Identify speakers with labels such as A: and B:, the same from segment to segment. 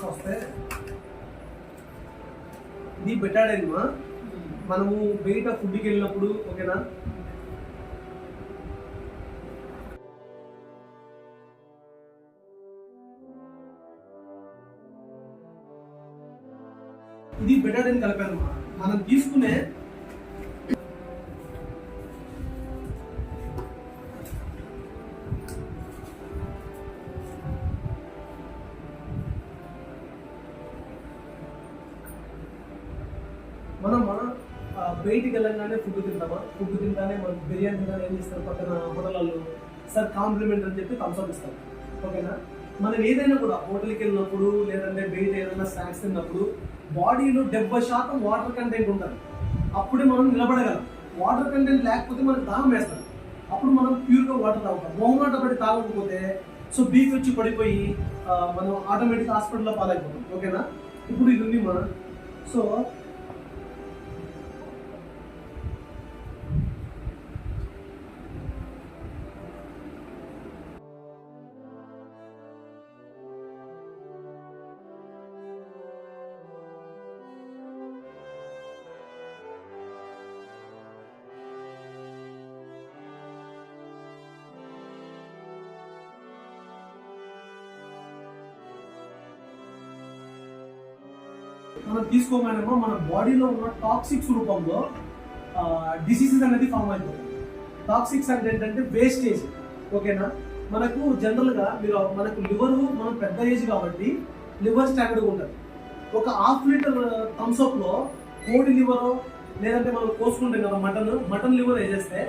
A: వస్తే ఇది బెటాడైన్మా మనము బయట ఫుడ్కి వెళ్ళినప్పుడు ఓకేనా ఇది బెటాడైన్ కలిపాను మనం తీసుకునే మనం బయటికి వెళ్ళగానే ఫుడ్ తింటామా ఫుడ్ తింటానే మనం బిర్యానీ తింటానే ఏం చేస్తారు పక్కన హోటల్లో సార్ కాంప్లిమెంట్ అని చెప్పి థమ్స్అప్ ఇస్తారు ఓకేనా మనం ఏదైనా కూడా హోటల్కి వెళ్ళినప్పుడు లేదంటే బయట ఏదైనా స్నాక్స్ తిన్నప్పుడు బాడీలో 70% వాటర్ కంటెంట్ ఉంటుంది అప్పుడే మనం నిలబడగలం వాటర్ కంటెంట్ లేకపోతే మనకు దాహం వేస్తాం అప్పుడు మనం ప్యూర్గా వాటర్ తాగుతాం మొహమాట పడి తాగకపోతే సో బీపీ వచ్చి పడిపోయి మనం ఆటోమేటిక్ హాస్పిటల్లో పాలైపోతాం ఓకేనా ఇప్పుడు ఇది ఉంది మన సో మనం తీసుకోగానేమో మన బాడీలో ఉన్న టాక్సిక్స్ రూపంలో డిసీజెస్ అనేది ఫామ్ అయిపోతుంది టాక్సిక్స్ అంటే ఏంటంటే వేస్టేజ్ ఓకేనా మనకు జనరల్గా మనకు లివర్ మనం పెద్ద ఏజ్ కాబట్టి లివర్ స్టాండర్డ్ ఉంటుంది ఒక ½ లీటర్ థమ్స్అప్లో కోడి లివర్ లేదంటే మనం కోసుకుంటాం కదా మటన్ లివర్ వేసేస్తే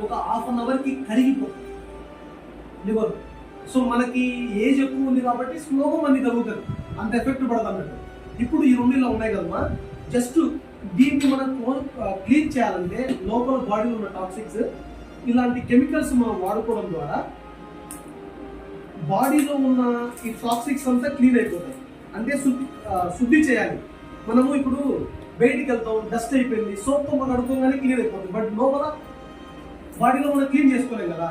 A: ఒక ½ అవర్కి కరిగిపోతుంది లివర్ సో మనకి ఏజ్ ఎక్కువ ఉంది కాబట్టి స్లోగా మనకి కలుగుతుంది అంత ఎఫెక్ట్ పడదు అన్నట్టు ఇప్పుడు ఈ రెండు ఇలా ఉన్నాయి కదమ్మా జస్ట్ దీన్ని మనం క్లీన్ చేయాలంటే లోపల బాడీలో ఉన్న టాక్సిక్స్ ఇలాంటి కెమికల్స్ మనం వాడుకోవడం ద్వారా బాడీలో ఉన్న ఈ టాక్సిక్స్ అంతా క్లీన్ అయిపోతాయి అంటే శుద్ధి చేయాలి మనము ఇప్పుడు బయటికి వెళ్తాం డస్ట్ అయిపోయింది సోప్తో మనం అడుకోగానే క్లీన్ అయిపోతుంది బట్ లోపల బాడీలో మనం క్లీన్ చేసుకోలేం కదా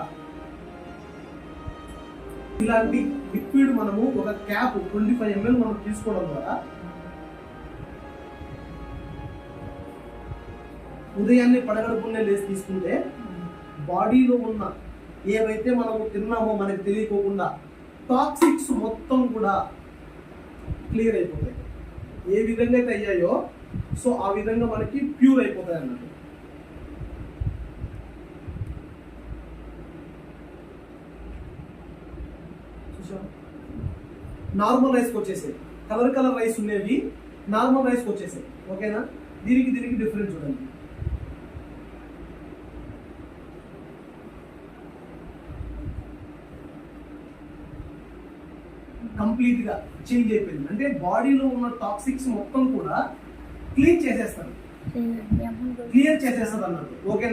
A: ఇలాంటి లిక్విడ్ మనము ఒక క్యాప్ 25 ml మనం తీసుకోవడం ద్వారా ఉదయాన్నే పడగడుపునే లేసి తీసుకుంటే బాడీలో ఉన్న ఏవైతే మనము తిన్నామో మనకు తెలియకోకుండా టాక్సిక్స్ మొత్తం కూడా క్లియర్ అయిపోతాయి ఏ విధంగా అయితే అయ్యాయో సో ఆ విధంగా మనకి ప్యూర్ అయిపోతాయి అన్నట్టు నార్మల్ రైస్కి వచ్చేసాయి కలర్ రైస్ ఉండేవి నార్మల్ రైస్కి వచ్చేసాయి ఓకేనా దీనికి డిఫరెన్స్ చూడండి కంప్లీట్ గా చేంజ్ అయిపోయింది అంటే బాడీలో ఉన్న టాక్సిక్స్ మొత్తం కూడా క్లీన్ చేసేస్తారు క్లియర్ చేసేస్తారు అన్నట్టు ఓకేనా